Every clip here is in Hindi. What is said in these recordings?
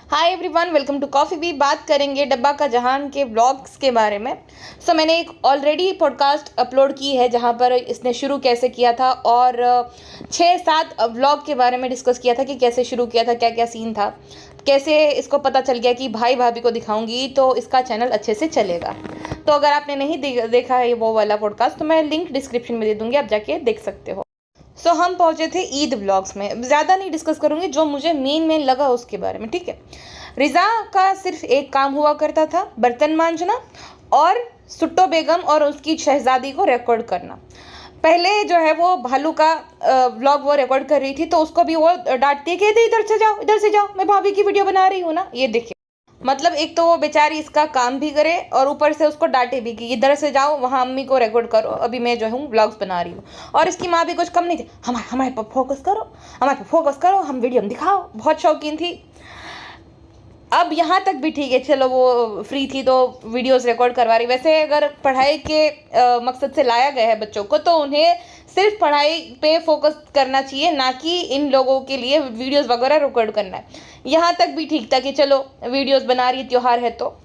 Hi everyone, welcome to coffee भी। बात करेंगे डब्बा का जहान के व्लॉग्स के बारे में। मैंने एक ऑलरेडी पॉडकास्ट अपलोड की है जहां पर इसने शुरू कैसे किया था और 6-7 व्लॉग के बारे में डिस्कस किया था कि कैसे शुरू किया था, क्या क्या सीन था, कैसे इसको पता चल गया कि भाई भाभी को दिखाऊंगी तो इसका चैनल अच्छे से चलेगा। तो अगर आपने नहीं देखा है वो वाला पॉडकास्ट तो मैं लिंक डिस्क्रिप्शन में दे दूँगी, आप जाके देख सकते हो। हम पहुंचे थे ईद व्लॉग्स में। ज़्यादा नहीं डिस्कस करूंगी, जो मुझे मेन लगा उसके बारे में, ठीक है। रिज़ा का सिर्फ एक काम हुआ करता था, बर्तन मांजना और सुट्टो बेगम और उसकी शहजादी को रिकॉर्ड करना। पहले जो है वो भालू का व्लॉग वो रिकॉर्ड कर रही थी तो उसको भी वो डांटती है कि इधर से जाओ, मैं भाभी की वीडियो बना रही हूँ ना। ये देखिए, मतलब एक तो वो बेचारी इसका काम भी करे और ऊपर से उसको डांटे भी कि इधर से जाओ, वहाँ अम्मी को रिकॉर्ड करो, अभी मैं जो हूँ व्लॉग्स बना रही हूँ। और इसकी माँ भी कुछ कम नहीं थी, हमारे पर फोकस करो, हम वीडियो में दिखाओ, बहुत शौकीन थी। अब यहाँ तक भी ठीक है, चलो वो फ्री थी तो वीडियोस रिकॉर्ड करवा रही। वैसे अगर पढ़ाई के मकसद से लाया गया है बच्चों को तो उन्हें सिर्फ पढ़ाई पे फोकस करना चाहिए, ना कि इन लोगों के लिए वीडियोस वगैरह रिकॉर्ड करना है। यहाँ तक भी ठीक था कि चलो वीडियोस बना रही है, त्योहार है तो।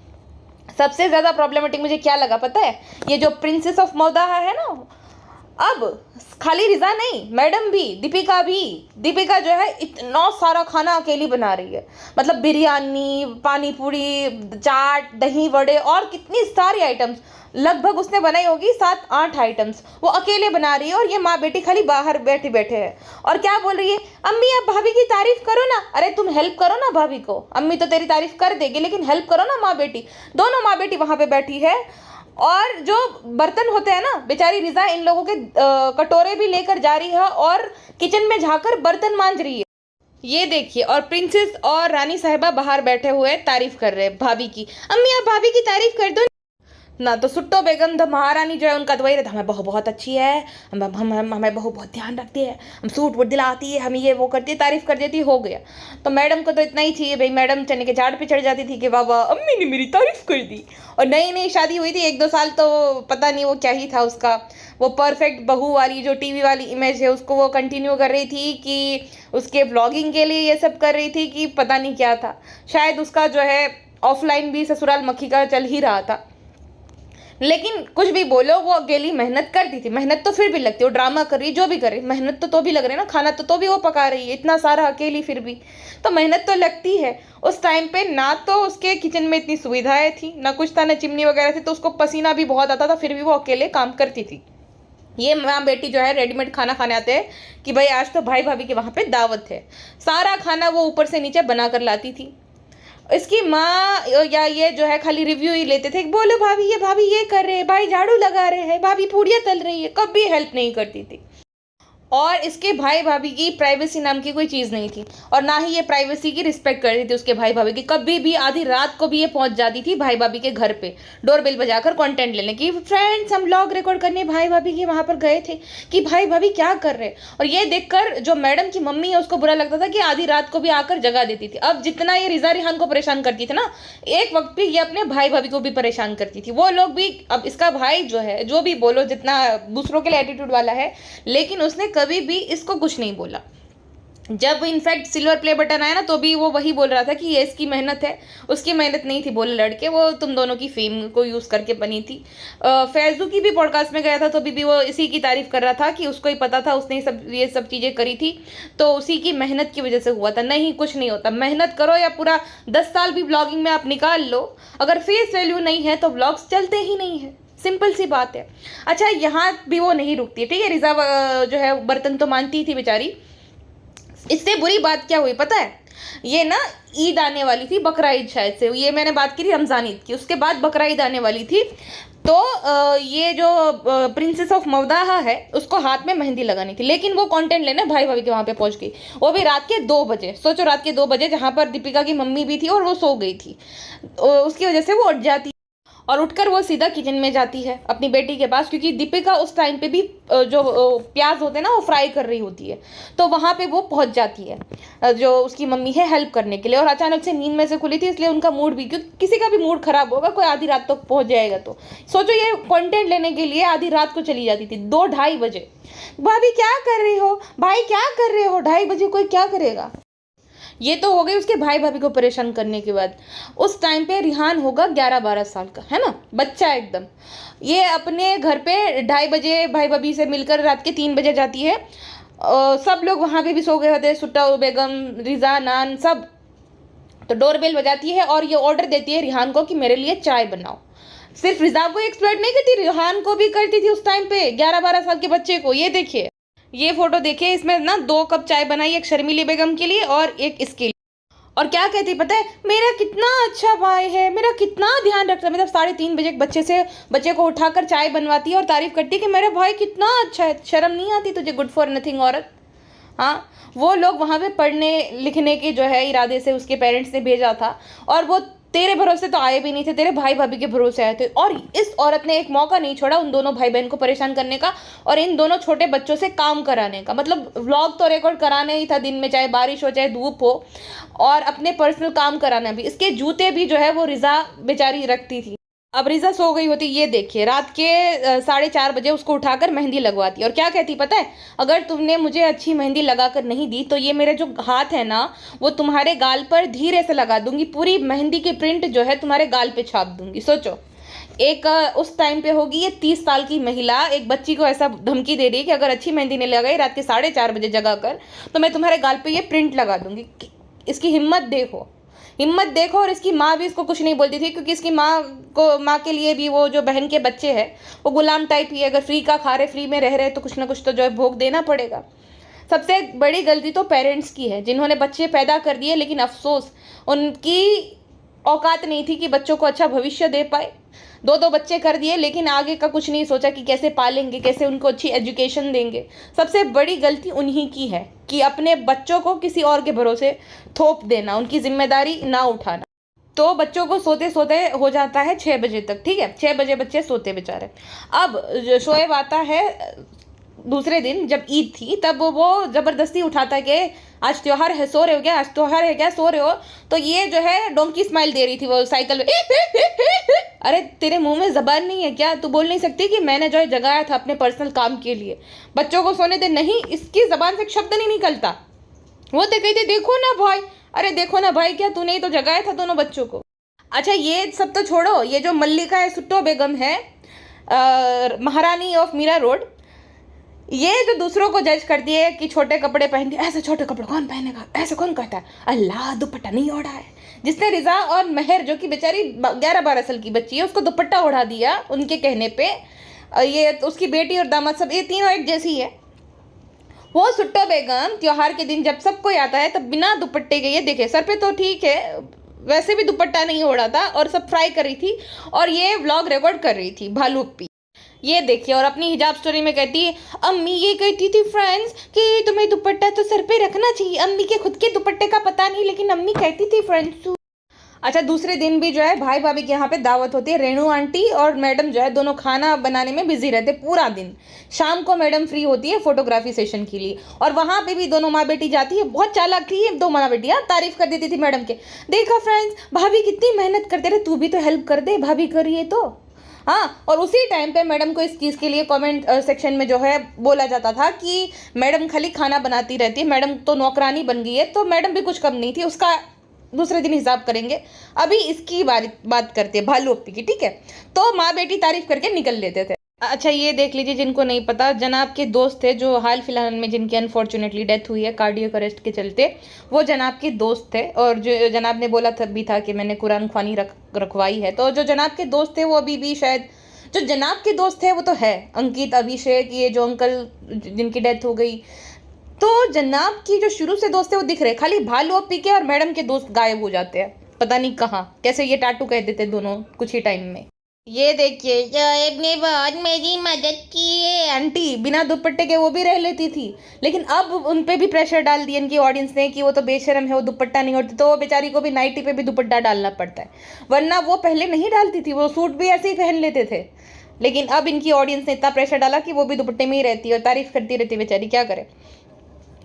सबसे ज़्यादा प्रॉब्लमेटिक मुझे क्या लगा पता है? ये जो प्रिंसेस ऑफ मौदाहा है ना, अब खाली रिजा नहीं, मैडम भी, दीपिका जो है इतना सारा खाना अकेली बना रही है। मतलब बिरयानी, पानी पूरी, चाट, दही वड़े और कितनी सारी आइटम्स, लगभग उसने बनाई होगी 7-8 आइटम्स, वो अकेले बना रही है। और ये माँ बेटी खाली बाहर बैठे बैठे हैं और क्या बोल रही है, अम्मी आप भाभी की तारीफ करो ना। अरे तुम हेल्प करो ना भाभी को, अम्मी तो तेरी तारीफ कर देगी लेकिन हेल्प करो ना माँ बेटी। दोनों माँ बेटी वहां पे बैठी है और जो बर्तन होते हैं ना, बेचारी रिजा इन लोगों के कटोरे भी लेकर जा रही है और किचन में जाकर बर्तन मांज रही है। ये देखिए, और प्रिंसेस और रानी साहिबा बाहर बैठे हुए तारीफ कर रहे हैं भाभी की। अम्मी आप भाभी की तारीफ कर दो ना। तो सुट्टो बेगम द महारानी जो है उनका तो वही रहता, हमें बहू बहुत अच्छी है, हमें बहू बहुत ध्यान रखती है, हम सूट वूट दिलाती है, हम ये वो करती है, तारीफ कर देती, हो गया। तो मैडम को तो इतना ही चाहिए भाई, मैडम चने के झाड़ पे चढ़ जाती थी कि वाह वाह अम्मी ने मेरी तारीफ कर दी। और नई नई शादी हुई थी 1-2 साल, तो पता नहीं वो क्या ही था उसका, वो परफेक्ट बहू वाली जो टीवी वाली इमेज है उसको वो कंटिन्यू कर रही थी कि उसके ब्लॉगिंग के लिए ये सब कर रही थी कि पता नहीं क्या था। शायद उसका जो है ऑफलाइन भी ससुराल मक्खी का चल ही रहा था। लेकिन कुछ भी बोलो, वो अकेली मेहनत करती थी, मेहनत तो फिर भी लगती है, वो ड्रामा कर रही, जो भी कर रही, मेहनत तो भी लग रही है ना, खाना तो भी वो पका रही है, इतना सारा अकेली, फिर भी तो मेहनत तो लगती है। उस टाइम पे ना तो उसके किचन में इतनी सुविधाएं थी, ना कुछ था, ना चिमनी वगैरह थी, तो उसको पसीना भी बहुत आता था, फिर भी वो अकेले काम करती थी। ये माँ बेटी जो है रेडीमेड खाना खाने आते हैं कि भाई आज तो भाई भाभी के वहाँ पे दावत है, सारा खाना वो ऊपर से नीचे बना कर लाती थी। इसकी माँ या ये जो है खाली रिव्यू ही लेते थे, बोलो भाभी ये कर रहे हैं, भाई झाड़ू लगा रहे हैं, भाभी पूड़ियाँ तल रही है, कभी हेल्प नहीं करती थी। और इसके भाई भाभी की प्राइवेसी नाम की कोई चीज़ नहीं थी और ना ही ये प्राइवेसी की रिस्पेक्ट करती थी उसके भाई भाभी की। कभी भी आधी रात को भी ये पहुंच जाती थी भाई भाभी के घर पे डोरबेल बजाकर कंटेंट लेने की, फ्रेंड्स हम व्लॉग रिकॉर्ड करने भाई भाभी के वहाँ पर गए थे कि भाई भाभी क्या कर रहे। और ये देखकर जो मैडम की मम्मी है उसको बुरा लगता था कि आधी रात को भी आकर जगा देती थी। अब जितना ये रिजा रिहान को परेशान करती थी ना, एक वक्त पे ये अपने भाई भाभी को भी परेशान करती थी। वो लोग भी, अब इसका भाई जो है, जो भी बोलो, जितना दूसरों के लिए एटीट्यूड वाला है, लेकिन उसने कभी भी इसको कुछ नहीं बोला। जब इनफैक्ट सिल्वर प्ले बटन आया ना तो भी वो वही बोल रहा था कि ये इसकी मेहनत है, उसकी मेहनत नहीं थी, बोले लड़के, वो तुम दोनों की फेम को यूज़ करके बनी थी। फैजू की भी पॉडकास्ट में गया था तो भी वो इसी की तारीफ कर रहा था कि उसको ही पता था, उसने ये सब चीज़ें करी थी तो उसी की मेहनत की वजह से हुआ था। नहीं, कुछ नहीं होता, मेहनत करो या पूरा 10 साल भी ब्लॉगिंग में आप निकाल लो, अगर फेस वैल्यू नहीं है तो ब्लॉग्स चलते ही नहीं है, सिंपल सी बात है। अच्छा, यहाँ भी वो नहीं रुकती है, ठीक है। रिजा जो है बर्तन तो मानती थी बेचारी। इससे बुरी बात क्या हुई पता है? ये ना ईद आने वाली थी, बकरा ईद शायद से, ये मैंने बात की थी रमजान ईद की, उसके बाद बकरा ईद आने वाली थी। तो ये जो प्रिंसेस ऑफ मौदाहा है उसको हाथ में मेहंदी लगानी थी, लेकिन वो कंटेंट लेने भाई भाभी के वहाँ पे पहुँच गई, वो भी रात के 2 बजे। सोचो, रात के 2 बजे, जहाँ पर दीपिका की मम्मी भी थी और वो सो गई थी, उसकी वजह से वो उठ जाती और उठकर वो सीधा किचन में जाती है अपनी बेटी के पास, क्योंकि दीपिका उस टाइम पे भी जो प्याज होते हैं ना वो फ्राई कर रही होती है, तो वहाँ पे वो पहुँच जाती है जो उसकी मम्मी है हेल्प करने के लिए। और अचानक से नींद में से खुली थी इसलिए उनका मूड भी, क्योंकि किसी का भी मूड खराब होगा, कोई आधी रात तक पहुँच जाएगा। तो सोचो, ये कंटेंट लेने के लिए आधी रात को चली जाती थी, 2-2:30 बजे। भाभी क्या कर रही हो, भाई क्या कर रहे हो, 2:30 बजे कोई क्या करेगा। ये तो हो गई उसके भाई भाभी को परेशान करने के बाद। उस टाइम पे रिहान होगा 11-12 साल का, है ना, बच्चा एकदम। ये अपने घर पे 2:30 बजे भाई भाभी से मिलकर रात के 3 बजे जाती है। सब लोग वहाँ पे भी सो गए होते हैं, सुट्टा बेगम, रिजा, नान, सब। तो डोरबेल बजाती है और ये ऑर्डर देती है रिहान को कि मेरे लिए चाय बनाओ। सिर्फ रिजा को एक्सप्लॉइट नहीं करती, रिहान को भी करती थी उस टाइम पे, 11-12 साल के बच्चे को। ये देखिए, ये फोटो देखिए, इसमें ना 2 कप चाय बनाई, एक शर्मीली बेगम के लिए और एक इसके लिए। और क्या कहती पता है, मेरा कितना अच्छा भाई है, मेरा कितना ध्यान रखता है। मतलब 3:30 बजे एक बच्चे को उठाकर चाय बनवाती है और तारीफ करती है कि मेरा भाई कितना अच्छा है। शर्म नहीं आती तुझे, गुड फॉर नथिंग औरत। हाँ, वो लोग वहाँ पे पढ़ने लिखने के जो है इरादे से उसके पेरेंट्स ने भेजा था, और वो तेरे भरोसे तो आए भी नहीं थे, तेरे भाई भाभी के भरोसे आए थे। और इस औरत ने एक मौका नहीं छोड़ा उन दोनों भाई बहन को परेशान करने का और इन दोनों छोटे बच्चों से काम कराने का। मतलब व्लॉग तो रिकॉर्ड कराना ही था दिन में, चाहे बारिश हो चाहे धूप हो, और अपने पर्सनल काम कराना भी। इसके जूते भी जो है वो रिजा बेचारी रखती थी। अब रिजा सो गई होती, ये देखिए, रात के 4:30 बजे उसको उठाकर मेहंदी लगवाती। और क्या कहती पता है, अगर तुमने मुझे अच्छी मेहंदी लगाकर नहीं दी तो ये मेरे जो हाथ है ना, वो तुम्हारे गाल पर धीरे से लगा दूंगी, पूरी मेहंदी की प्रिंट जो है तुम्हारे गाल पे छाप दूंगी। सोचो, एक उस टाइम पे होगी ये 30 साल की महिला एक बच्ची को ऐसा धमकी दे रही है कि अगर अच्छी मेहंदी नहीं लगाई रात के 4:30 बजे जगा कर, तो मैं तुम्हारे गाल पे ये प्रिंट लगा दूंगी। इसकी हिम्मत देखो, हिम्मत देखो। और इसकी माँ भी इसको कुछ नहीं बोलती थी, क्योंकि इसकी माँ के लिए भी वो जो बहन के बच्चे हैं वो गुलाम टाइप ही है। अगर फ्री का खा रहे, फ्री में रह रहे, तो कुछ ना कुछ तो जो है भोग देना पड़ेगा। सबसे बड़ी गलती तो पेरेंट्स की है, जिन्होंने बच्चे पैदा कर दिए, लेकिन अफसोस उनकी औकात नहीं थी कि बच्चों को अच्छा भविष्य दे पाए। 2-2 बच्चे कर दिए, लेकिन आगे का कुछ नहीं सोचा कि कैसे पालेंगे, कैसे उनको अच्छी एजुकेशन देंगे। सबसे बड़ी गलती उन्हीं की है कि अपने बच्चों को किसी और के भरोसे थोप देना, उनकी जिम्मेदारी ना उठाना। तो बच्चों को सोते सोते हो जाता है 6 बजे तक, ठीक है, 6 बजे बच्चे सोते बेचारे। अब शोएब आता है दूसरे दिन, जब ईद थी, तब वो ज़बरदस्ती उठाता है कि आज त्योहार है, सो रहे हो क्या, आज त्योहार है क्या, सो रहे हो। तो ये जो है डोंकी स्माइल दे रही थी वो साइकिल में। अरे तेरे मुंह में जबान नहीं है क्या, तू बोल नहीं सकती कि मैंने जो है जगाया था अपने पर्सनल काम के लिए, बच्चों को सोने दे। नहीं, इसकी जबान से एक शब्द नहीं निकलता। वो तो कहते देखो ना भाई, अरे देखो ना भाई, क्या तूने ही तो जगाया था दोनों बच्चों को। अच्छा, ये सब तो छोड़ो, ये जो मल्लिका है, सुट्टो बेगम है, महारानी ऑफ मीरा रोड, ये जो दूसरों को जज करती है कि छोटे कपड़े पहनती है, ऐसे छोटे कपड़े कौन पहनेगा, ऐसे कौन कहता है, अल्लाह दुपट्टा नहीं ओढ़ा है। जिसने रिजा और मेहर, जो कि बेचारी 11-12 साल की बच्ची है, उसको दुपट्टा ओढ़ा दिया उनके कहने पे। ये तो उसकी बेटी और दामाद सब ये तीनों एक जैसी है। वो सुट्टो बेगम त्योहार के दिन जब सब कोई आता है तब बिना दुपट्टे के, ये देखे, सर पे तो ठीक है, वैसे भी दुपट्टा नहीं ओढ़ा था, और सब फ्राई कर रही थी और ये व्लॉग रिकॉर्ड कर रही थी भालूपी। ये देखिए, और अपनी हिजाब स्टोरी में कहती है, अम्मी ये कहती थी फ्रेंड्स कि तुम्हें दुपट्टा तो सर पे रखना चाहिए। अम्मी के खुद के दुपट्टे का पता नहीं, लेकिन अम्मी कहती थी फ्रेंड्स। अच्छा, दूसरे दिन भी जो है भाई भाभी के यहाँ पे दावत होती है। रेणु आंटी और मैडम जो है दोनों खाना बनाने में बिजी रहते पूरा दिन। शाम को मैडम फ्री होती है फोटोग्राफी सेशन के लिए, और वहाँ पे भी दोनों माँ बेटी जाती है। बहुत चालाक थी ये 2 माँ बेटियाँ, तारीफ कर देती थी मैडम के, देखा फ्रेंड्स भाभी कितनी मेहनत करते रहे, तू भी तो हेल्प कर दे, भाभी करिए तो। हाँ, और उसी टाइम पे मैडम को इस चीज़ के लिए कमेंट सेक्शन में जो है बोला जाता था कि मैडम खाली खाना बनाती रहती है, मैडम तो नौकरानी बन गई है। तो मैडम भी कुछ कम नहीं थी, उसका दूसरे दिन हिसाब करेंगे। अभी इसकी बात करते हैं भालूपी की, ठीक है। तो माँ बेटी तारीफ करके निकल लेते थे। अच्छा, ये देख लीजिए, जिनको नहीं पता, जनाब के दोस्त थे जो हाल फिलहाल में जिनकी अनफॉर्चुनेटली डेथ हुई है कार्डियक अरेस्ट के चलते, वो जनाब के दोस्त थे। और जो जनाब ने बोला था भी था कि मैंने कुरान ख्वानी रखवाई है। तो जो जनाब के दोस्त थे वो अभी भी शायद, जो जनाब के दोस्त थे वो तो है अंकित, अभिषेक, ये जो अंकल जिनकी डेथ हो गई, तो जनाब की जो शुरू से दोस्त है वो दिख रहे, खाली भालूपी के और मैडम के दोस्त गायब हो जाते हैं, पता नहीं कहाँ, कैसे ये टाटू कह देते दोनों कुछ ही टाइम में। ये देखिए, शोएब ने बहुत मेरी मदद की है। आंटी बिना दुपट्टे के वो भी रह लेती थी, लेकिन अब उन पे भी प्रेशर डाल दिया इनकी ऑडियंस ने कि वो तो बेशरम है, वो दुपट्टा नहीं ओढ़ती, तो वो बेचारी को भी नाइटी पे भी दुपट्टा डालना पड़ता है। वरना वो पहले नहीं डालती थी, वो सूट भी ऐसे ही पहन लेते थे। लेकिन अब इनकी ऑडियंस ने इतना प्रेशर डाला कि वो भी दुपट्टे में ही रहती है और तारीफ करती रहती है बेचारी, क्या करे।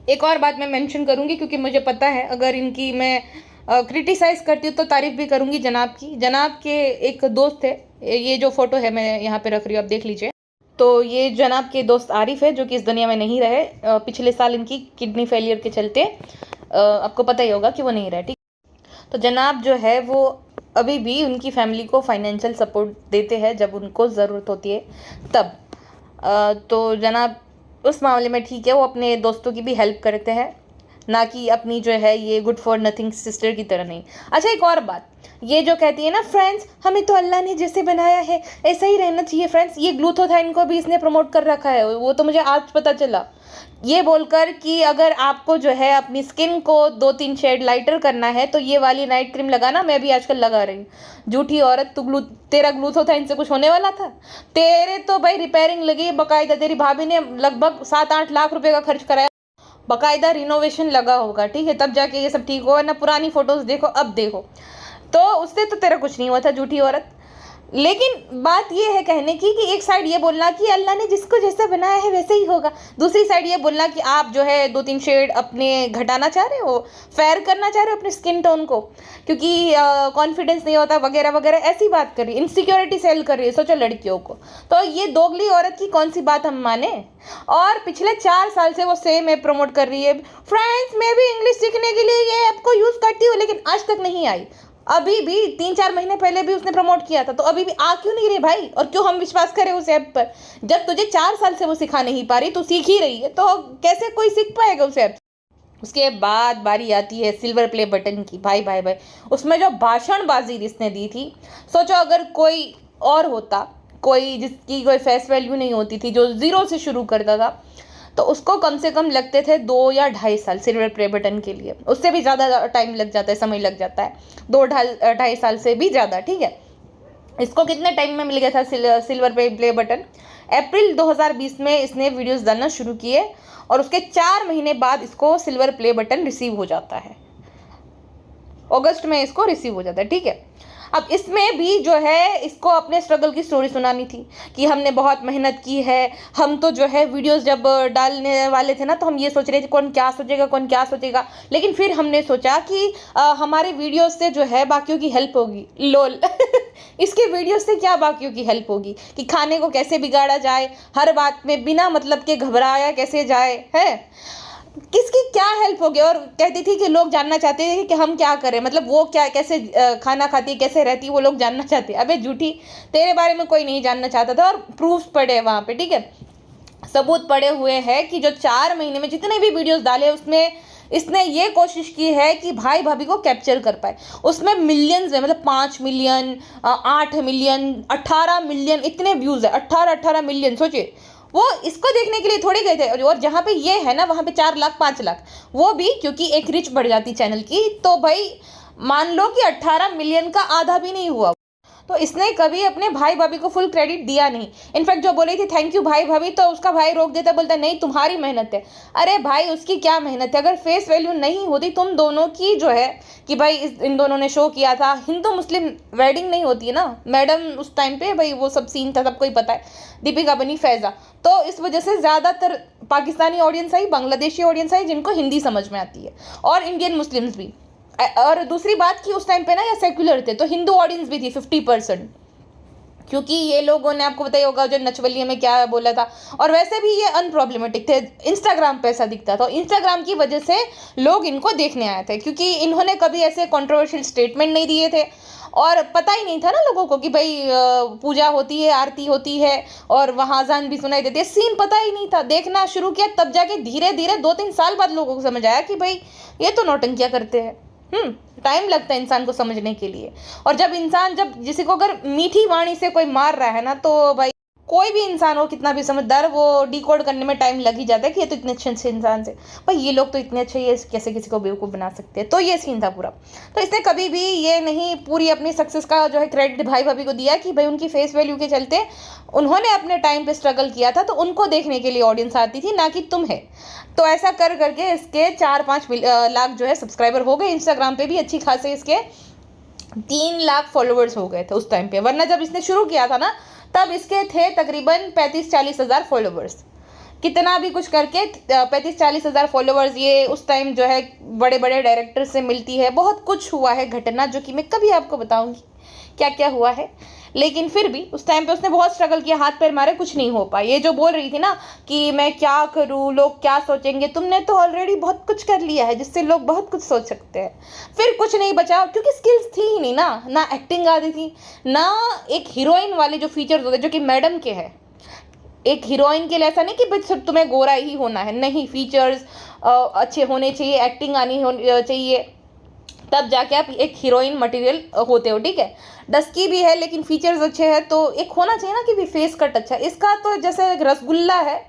एक और बात मैं मेंशन करूंगी, क्योंकि मुझे पता है अगर इनकी मैं क्रिटिसाइज़ करती हूँ तो तारीफ भी करूंगी जनाब की। जनाब के एक दोस्त थे, ये जो फोटो है मैं यहाँ पे रख रही हूँ, आप देख लीजिए। तो ये जनाब के दोस्त आरिफ है, जो कि इस दुनिया में नहीं रहे। पिछले साल इनकी किडनी फेलियर के चलते आपको पता ही होगा कि वो नहीं रहे, ठीक। तो जनाब जो है वो अभी भी उनकी फैमिली को फाइनेंशियल सपोर्ट देते हैं जब उनको ज़रूरत होती है तब। तो जनाब उस मामले में ठीक है, वो अपने दोस्तों की भी हेल्प करते हैं, ना कि अपनी जो है ये गुड फॉर नथिंग सिस्टर की तरह नहीं। अच्छा, एक और बात, ये जो कहती है ना फ्रेंड्स हमें तो अल्लाह ने जैसे बनाया है ऐसा ही रहना चाहिए फ्रेंड्स, ये ग्लूथोथाइन को भी इसने प्रमोट कर रखा है, वो तो मुझे आज पता चला। ये बोलकर कि अगर आपको जो है अपनी स्किन को 2-3 शेड लाइटर करना है तो ये वाली नाइट क्रीम लगाना, मैं भी आजकल लगा रही हूँ। झूठी औरत, तेरा ग्लूथोथाइन से कुछ होने वाला था? तेरे तो भाई रिपेयरिंग लगी बाकायदा, तेरी भाभी ने लगभग 7-8 लाख रुपए का खर्च कराया, बाकायदा रिनोवेशन लगा होगा, ठीक है, तब जाके ये सब ठीक हुआ ना। पुरानी फोटोज देखो, अब देखो, तो उससे तो तेरा कुछ नहीं हुआ था, झूठी औरत। लेकिन बात ये है कहने की कि एक साइड ये बोलना कि अल्लाह ने जिसको जैसा बनाया है वैसे ही होगा, दूसरी साइड ये बोलना कि आप जो है 2-3 शेड अपने घटाना चाह रहे हो, फेयर करना चाह रहे हो अपने स्किन टोन को, क्योंकि कॉन्फिडेंस नहीं होता वगैरह वगैरह, ऐसी बात कर रही है, इनसिक्योरिटी सेल कर रही है, सोचो लड़कियों को। तो ये दोगली औरत की कौन सी बात हम माने? और पिछले 4 साल से वो सेम ऐप प्रमोट कर रही है, फ्रेंड्स मैं भी इंग्लिश सीखने के लिए ये ऐप को यूज़ करती हूँ, लेकिन आज तक नहीं आई। अभी भी 3-4 महीने पहले भी उसने प्रमोट किया था, तो अभी भी आ क्यों नहीं रही भाई? और क्यों हम विश्वास करें उस ऐप पर? जब तुझे 4 साल से वो सिखा नहीं पा रही, तू सीख ही रही है, तो कैसे कोई सीख पाएगा उस ऐप? उसके बाद बारी आती है सिल्वर प्ले बटन की। भाई भाई भाई, उसमें जो भाषणबाजी इसने दी थी, सोचो अगर कोई और होता, कोई जिसकी कोई फेस वैल्यू नहीं होती थी, जो 0 से शुरू करता था, तो उसको कम से कम लगते थे 2 या 2.5 साल सिल्वर प्ले बटन के लिए, उससे भी ज़्यादा टाइम लग जाता है, समय लग जाता है, 2-2.5 साल से भी ज़्यादा, ठीक है। इसको कितने टाइम में मिल गया था सिल्वर प्ले बटन? अप्रैल 2020 में इसने वीडियोस डालना शुरू किए और उसके 4 महीने बाद इसको सिल्वर प्ले बटन रिसीव हो जाता है, अगस्त में इसको रिसीव हो जाता है, ठीक है। अब इसमें भी जो है इसको अपने स्ट्रगल की स्टोरी सुनानी थी कि हमने बहुत मेहनत की है, हम तो जो है वीडियोस जब डालने वाले थे ना, तो हम ये सोच रहे थे कौन क्या सोचेगा, कौन क्या सोचेगा, लेकिन फिर हमने सोचा कि हमारे वीडियोस से जो है बाकियों की हेल्प होगी। लोल इसके वीडियोस से क्या बाकियों की हेल्प होगी? कि खाने को कैसे बिगाड़ा जाए, हर बात में बिना मतलब के घबराया कैसे जाए, है किसकी क्या हेल्प होगी? और कहती थी कि लोग जानना चाहते हैं कि हम क्या करें, मतलब वो क्या कैसे खाना खाती है, कैसे रहती है, वो लोग जानना चाहते हैं। अबे झूठी, तेरे बारे में कोई नहीं जानना चाहता था, और प्रूफ्स पड़े वहाँ पे, ठीक है, सबूत पड़े हुए हैं कि जो 4 महीने में जितने भी वीडियोस डाले उसमें इसने ये कोशिश की है कि भाई भाभी को कैप्चर कर पाए। उसमें मिलियंस है, मतलब 5 मिलियन, 8 मिलियन, 18 मिलियन इतने व्यूज़ है, 18 मिलियन। सोचिए, वो इसको देखने के लिए थोड़ी गए थे, और जहाँ पे ये है ना वहाँ पे 4 लाख 5 लाख, वो भी क्योंकि एक रीच बढ़ जाती चैनल की, तो भाई मान लो कि 18 मिलियन का आधा भी नहीं हुआ। तो इसने कभी अपने भाई भाभी को फुल क्रेडिट दिया नहीं। इनफैक्ट जो बोली थी थैंक यू भाई भाभी, तो उसका भाई रोक देता, बोलता नहीं तुम्हारी मेहनत है। अरे भाई उसकी क्या मेहनत है? अगर फेस वैल्यू नहीं होती तुम दोनों की जो है कि भाई इन दोनों ने शो किया था, हिंदू मुस्लिम वेडिंग नहीं होती है ना मैडम उस टाइम पे, भाई वो सब सीन था, सबको ही पता है, दीपिका बनी फैज़ा, तो इस वजह से ज़्यादातर Pakistani audience I, Bangladeshi audience I जिनको हिंदी समझ में आती है, और इंडियन मुस्लिम्स भी। और दूसरी बात कि उस टाइम पे ना ये सेक्युलर थे, तो हिंदू ऑडियंस भी थी 50%, क्योंकि ये लोगों ने आपको पता ही होगा जो नचवलिये में क्या बोला था, और वैसे भी ये अनप्रॉब्लमेटिक थे, इंस्टाग्राम पे ऐसा दिखता था, इंस्टाग्राम की वजह से लोग इनको देखने आए थे, क्योंकि इन्होंने कभी ऐसे कंट्रोवर्शियल स्टेटमेंट नहीं दिए थे, और पता ही नहीं था ना लोगों को कि भाई पूजा होती है, आरती होती है, और वहाँ अजान भी सुनाई देती है, सीन पता ही नहीं था। देखना शुरू किया तब जाके धीरे धीरे 2-3 साल बाद लोगों को समझ आया कि भाई ये तो नौटंकियाँ करते हैं। टाइम लगता है इंसान को समझने के लिए, और जब किसी को अगर मीठी वाणी से कोई मार रहा है ना, तो भाई कोई भी इंसान हो कितना भी समझदार, वो डिकोड करने में टाइम लग ही जाता है कि ये तो इतने अच्छे इंसान से, भाई ये लोग तो इतने अच्छे, ये कैसे किसी को बेवकूफ़ बना सकते हैं। तो ये सीन था पूरा। तो इसने कभी भी ये नहीं पूरी अपनी सक्सेस का जो है क्रेडिट भाई भाभी को दिया कि भाई उनकी फेस वैल्यू के चलते उन्होंने अपने टाइम पे स्ट्रगल किया था, तो उनको देखने के लिए ऑडियंस आती थी, ना कि तुम्हें। तो ऐसा कर करके इसके 4-5 लाख जो है सब्सक्राइबर हो गए। इंस्टाग्राम पे भी अच्छी खासे इसके 3 लाख फॉलोअर्स हो गए थे उस टाइम पे, वरना जब इसने शुरू किया था ना तब इसके थे तकरीबन 35-40 हज़ार फॉलोवर्स। कितना भी कुछ करके 35-40 हज़ार फॉलोवर्स, ये उस टाइम जो है बड़े बड़े डायरेक्टर से मिलती है, बहुत कुछ हुआ है घटना, जो कि मैं कभी आपको बताऊंगी क्या क्या हुआ है। लेकिन फिर भी उस टाइम पे उसने बहुत स्ट्रगल किया, हाथ पैर मारे, कुछ नहीं हो पाया। ये जो बोल रही थी ना कि मैं क्या करूँ, लोग क्या सोचेंगे, तुमने तो ऑलरेडी बहुत कुछ कर लिया है जिससे लोग बहुत कुछ सोच सकते हैं। फिर कुछ नहीं बचा क्योंकि स्किल्स थी ही नहीं ना एक्टिंग आती थी, ना एक हीरोइन वाले जो फीचर्स होते जो कि मैडम के हैं। एक हीरोइन के लिए ऐसा नहीं कि बस तुम्हें गोरा ही होना है, नहीं, फीचर्स अच्छे होने चाहिए, एक्टिंग आनी चाहिए, तब जाके आप एक हीरोइन मटेरियल होते हो, ठीक है। डस्की भी है लेकिन फीचर्स अच्छे हैं, तो एक होना चाहिए ना कि भी फेस कट अच्छा है। इसका तो जैसे एक रसगुल्ला है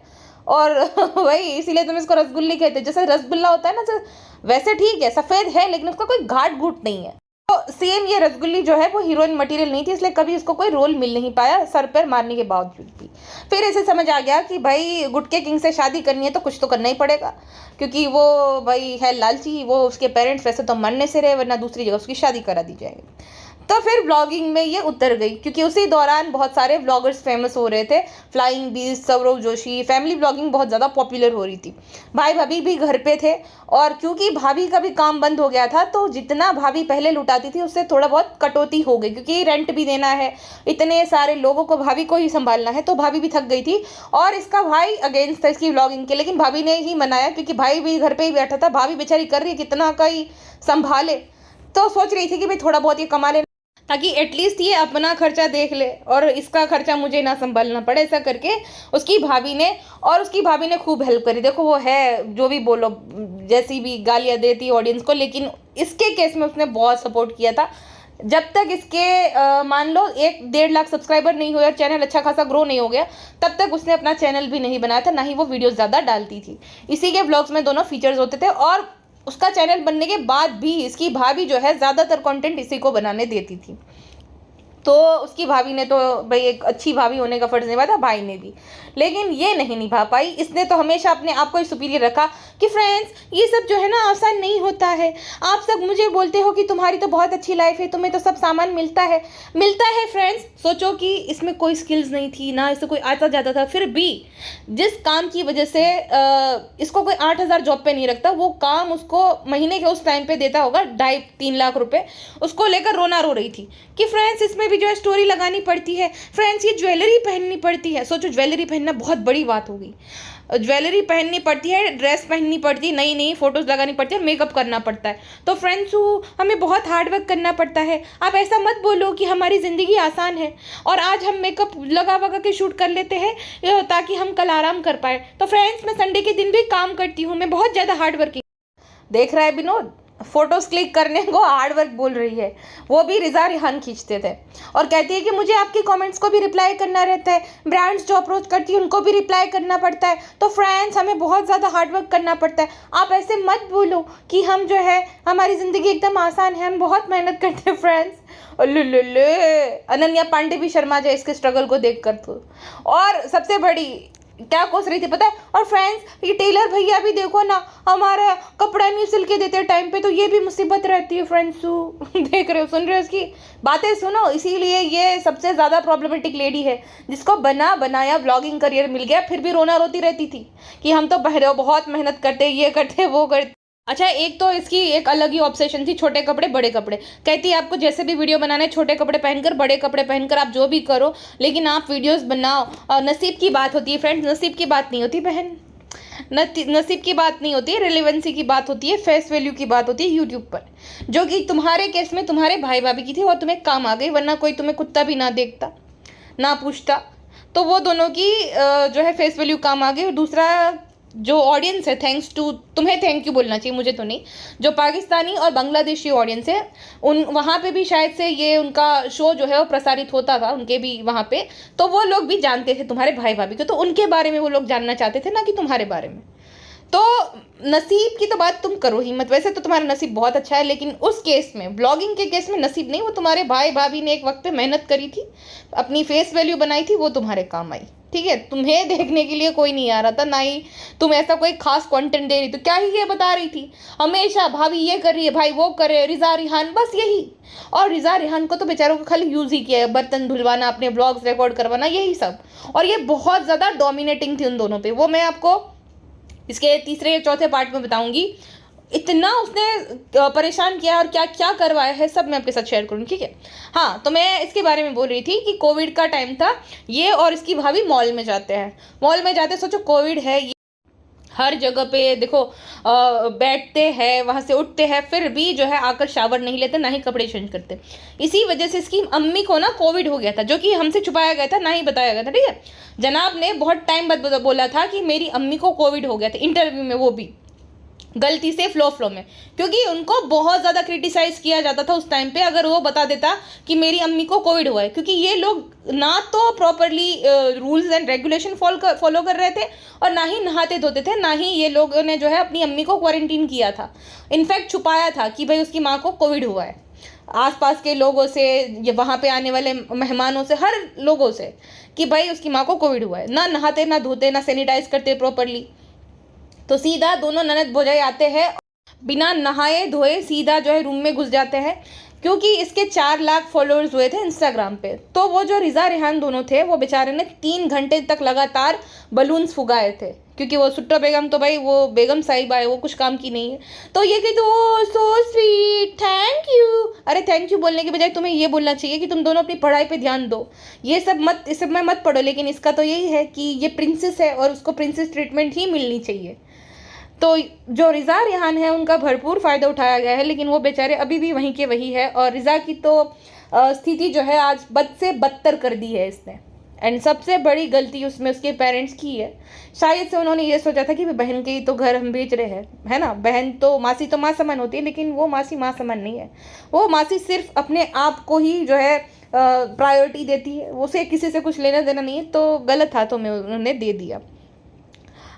और वही इसीलिए तुम इसको रसगुल्ली कहते हैं, जैसे रसगुल्ला होता है ना, वैसे ठीक है, सफ़ेद है लेकिन उसका कोई घाट घूट नहीं है। तो सेम ये रसगुल्ली जो है वो हीरोइन मटेरियल नहीं थी, इसलिए कभी इसको कोई रोल मिल नहीं पाया सर पर मारने के बावजूद भी। फिर इसे समझ आ गया कि भाई गुटके किंग से शादी करनी है तो कुछ तो करना ही पड़ेगा, क्योंकि वो भाई है लालची, वो उसके पेरेंट्स वैसे तो मरने से रहे, वरना दूसरी जगह उसकी शादी करा दी जाएगी। तो फिर ब्लॉगिंग में ये उतर गई, क्योंकि उसी दौरान बहुत सारे ब्लॉगर्स फेमस हो रहे थे। Flying beast, Saurav Joshi, family blogging बहुत ज़्यादा पॉपुलर हो रही थी। भाई भाभी भी घर पे थे, और क्योंकि भाभी का भी काम बंद हो गया था तो जितना भाभी पहले लुटाती थी उससे थोड़ा बहुत कटौती हो गई, क्योंकि रेंट भी देना है, इतने सारे लोगों को भाभी को ही संभालना है, तो भाभी भी थक गई थी। और इसका भाई अगेंस्ट था इसकी ब्लॉगिंग के, लेकिन भाभी ने ही मनाया, क्योंकि भाई भी घर पर ही बैठा था, भाभी बेचारी कर रही है कितना का ही संभाले। तो सोच रही थी कि भाई थोड़ा बहुत ये कमा ले ताकि एटलीस्ट ये अपना खर्चा देख ले और इसका खर्चा मुझे ना संभालना पड़े, ऐसा करके उसकी भाभी ने खूब हेल्प करी। देखो वो है जो भी बोलो, जैसी भी गालियाँ देती ऑडियंस को, लेकिन इसके केस में उसने बहुत सपोर्ट किया था। जब तक इसके मान लो 1-1.5 लाख सब्सक्राइबर नहीं हुए और चैनल अच्छा खासा ग्रो नहीं हो गया, तब तक उसने अपना चैनल भी नहीं बनाया था, ना ही वो वीडियोस ज़्यादा डालती थी। इसी के ब्लॉग्स में दोनों फीचर्स होते थे, और उसका चैनल बनने के बाद भी इसकी भाभी जो है ज़्यादातर कंटेंट इसी को बनाने देती थी। तो उसकी भाभी ने तो भाई एक अच्छी भाभी होने का फ़र्ज़ निभाया था, भाई ने भी, लेकिन ये नहीं निभा पाई। इसने तो हमेशा अपने आप को ही सुपीरियर रखा कि फ्रेंड्स ये सब जो है ना आसान नहीं होता है, आप सब मुझे बोलते हो कि तुम्हारी तो बहुत अच्छी लाइफ है, तुम्हें तो सब सामान मिलता है फ्रेंड्स। सोचो कि इसमें कोई स्किल्स नहीं थी, ना इसे कोई आता जाता था, फिर भी जिस काम की वजह से इसको कोई 8,000 जॉब पे नहीं रखता, वो काम उसको महीने के उस टाइम पे देता होगा 2.5-3 लाख रुपए, उसको लेकर रोना रो रही थी कि फ्रेंड्स इसमें भी जो है स्टोरी लगानी पड़ती है, फ्रेंड्स ये ज्वेलरी पहननी पड़ती है। सोचो ज्वेलरी पहनना बहुत बड़ी बात होगी, ज्वेलरी पहननी पड़ती है, ड्रेस पहननी पड़ती है, नई नई फोटोज़ लगानी पड़ती है, मेकअप करना पड़ता है। तो फ्रेंड्स हमें बहुत हार्ड वर्क करना पड़ता है। आप ऐसा मत बोलो कि हमारी ज़िंदगी आसान है और आज हम मेकअप लगा वगा के शूट कर लेते हैं ताकि हम कल आराम कर पाए। तो फ्रेंड्स मैं संडे के दिन भी काम करती हूँ, मैं बहुत ज़्यादा हार्ड वर्किंग। देख रहा है विनोद, फोटोज़ क्लिक करने को हार्ड वर्क बोल रही है, वो भी रिजा रिहान खींचते थे, और कहती है कि मुझे आपके कमेंट्स को भी रिप्लाई करना रहता है, ब्रांड्स जो अप्रोच करती है उनको भी रिप्लाई करना पड़ता है। तो फ्रेंड्स हमें बहुत ज़्यादा हार्ड वर्क करना पड़ता है। आप ऐसे मत बोलो कि हम जो है हमारी ज़िंदगी एकदम आसान है, हम बहुत मेहनत करते हैं फ्रेंड्स। ले अनन्या पांडे भी शर्मा जाए इसके स्ट्रगल को देख कर। तो और सबसे बड़ी क्या कोस रही थी पता है, और फ्रेंड्स ये टेलर भैया भी देखो ना, हमारा कपड़ा नहीं सिल के देते टाइम पे, तो ये भी मुसीबत रहती है फ्रेंड्स। देख रहे हो, सुन रहे हो, इसकी बातें सुनो। इसीलिए ये सबसे ज़्यादा प्रॉब्लमेटिक लेडी है, जिसको बना बनाया व्लॉगिंग करियर मिल गया, फिर भी रोना रोती रहती थी कि हम तो बहुत मेहनत करते, ये करते वो करते। अच्छा, एक तो इसकी एक अलग ही ऑब्सेशन थी, छोटे कपड़े बड़े कपड़े। कहती है आपको जैसे भी वीडियो बनाना है, छोटे कपड़े पहनकर, बड़े कपड़े पहनकर, आप जो भी करो, लेकिन आप वीडियोस बनाओ। और नसीब की बात होती है फ्रेंड्स, नसीब की बात नहीं होती बहन, नसीब की बात नहीं होती है, रिलेवेंसी की बात होती है, फेस वैल्यू की बात होती है यूट्यूब पर, जो कि तुम्हारे केस में तुम्हारे भाई भाभी की थी और तुम्हें काम आ गई, वरना कोई तुम्हें कुत्ता भी ना देखता ना पूछता। तो वो दोनों की जो है फेस वैल्यू काम आ गई। और दूसरा जो ऑडियंस है, थैंक्स टू तुम्हें, थैंक यू बोलना चाहिए, मुझे तो नहीं, जो पाकिस्तानी और बांग्लादेशी ऑडियंस है, उन वहाँ पे भी शायद से ये उनका शो जो है वो प्रसारित होता था उनके भी वहाँ पे, तो वो लोग भी जानते थे तुम्हारे भाई भाभी को, तो उनके बारे में वो लोग जानना चाहते थे, ना कि तुम्हारे बारे में। तो नसीब की तो बात तुम करो ही मत, वैसे तो तुम्हारा नसीब बहुत अच्छा है, लेकिन उस केस में, ब्लॉगिंग के केस में नसीब नहीं, वो तुम्हारे भाई भाभी ने एक वक्त पे मेहनत करी थी, अपनी फेस वैल्यू बनाई थी, वो तुम्हारे काम आई। ठीक है, तुम्हें देखने के लिए कोई नहीं आ रहा था, ना ही तुम ऐसा कोई खास कंटेंट दे रही थी, क्या ही ये बता रही थी हमेशा, भाभी ये कर रही है, भाई वो कर रहे, रिजा रिहान, बस यही। और रिजा रिहान को तो बेचारों को खाली यूज़ ही किया है, बर्तन धुलवाना, अपने ब्लॉग्स रिकॉर्ड करवाना, यही सब। और ये बहुत ज़्यादा डोमिनेटिंग थी उन दोनों पे, वो मैं आपको इसके तीसरे या चौथे पार्ट में बताऊंगी। इतना उसने परेशान किया और क्या क्या करवाया है सब मैं आपके साथ शेयर करूँ, ठीक है। हाँ, तो मैं इसके बारे में बोल रही थी कि कोविड का टाइम था, ये और इसकी भाभी मॉल में जाते हैं, मॉल में जाते, सोचो कोविड है, ये हर जगह पे देखो बैठते हैं, वहाँ से उठते हैं, फिर भी जो है आकर शावर नहीं लेते, ना ही कपड़े चेंज करते। इसी वजह से इसकी अम्मी को ना कोविड हो गया था, जो कि हमसे छुपाया गया था, ना ही बताया गया था, ठीक है। जनाब ने बहुत टाइम बाद बोला था कि मेरी अम्मी को कोविड हो गया था, इंटरव्यू में, वो भी गलती से फ्लो में, क्योंकि उनको बहुत ज़्यादा क्रिटिसाइज किया जाता था उस टाइम पे अगर वो बता देता कि मेरी अम्मी को कोविड हुआ है, क्योंकि ये लोग ना तो properly rules and regulation follow कर रहे थे और ना ही नहाते धोते थे, ना ही ये लोगों ने जो है अपनी अम्मी को क्वारंटीन किया था, इनफैक्ट छुपाया था कि भाई उसकी माँ को कोविड हुआ है। आसपास के लोगों से, ये वहाँ पे आने वाले मेहमानों से, हर लोगों से, कि भाई उसकी माँ को कोविड हुआ है। ना नहाते, ना धोते, ना सैनिटाइज करते प्रॉपरली। तो सीधा दोनों ननद भौजाई आते हैं, बिना नहाए धोए सीधा जो है रूम में घुस जाते हैं, क्योंकि इसके 4 लाख फॉलोअर्स हुए थे इंस्टाग्राम पे। तो वो जो रिज़ा रेहान दोनों थे, वो बेचारे ने 3 घंटे तक लगातार बलून्स फुगाए थे, क्योंकि वो सुट्टा बेगम तो भाई वो बेगम साहिबा है, वो कुछ काम की नहीं है। तो ये कहते ओ सो स्वीट, थैंक यू। अरे थैंक यू बोलने के बजाय तुम्हें ये बोलना चाहिए कि तुम दोनों अपनी पढ़ाई पे ध्यान दो, ये सब मत, इस सब में मत पढ़ो। लेकिन इसका तो यही है कि ये प्रिंसेस है और उसको प्रिंसेस ट्रीटमेंट ही मिलनी चाहिए। तो जो रिज़ा रेहान है उनका भरपूर फ़ायदा उठाया गया है, लेकिन वो बेचारे अभी भी वहीं के वही है। और रिज़ा की तो स्थिति जो है आज बद से बदतर कर दी है इसने, एंड सबसे बड़ी गलती उसमें उसके पेरेंट्स की है। शायद से उन्होंने ये सोचा था कि बहन के ही तो घर हम बेच रहे हैं, है ना, बहन तो मासी तो माँ समान होती है, लेकिन वो मासी माँ समान नहीं है। वो मासी सिर्फ अपने आप को ही जो है प्रायोरिटी देती है, उसे किसी से कुछ लेना देना नहीं है। तो गलत हाथों में उन्होंने दे दिया।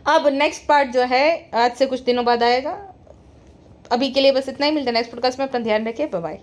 अब नेक्स्ट पार्ट जो है आज से कुछ दिनों बाद आएगा। अभी के लिए बस इतना ही, मिलता है नेक्स्ट पॉडकास्ट में। अपना ध्यान रखिए, बाय बाय।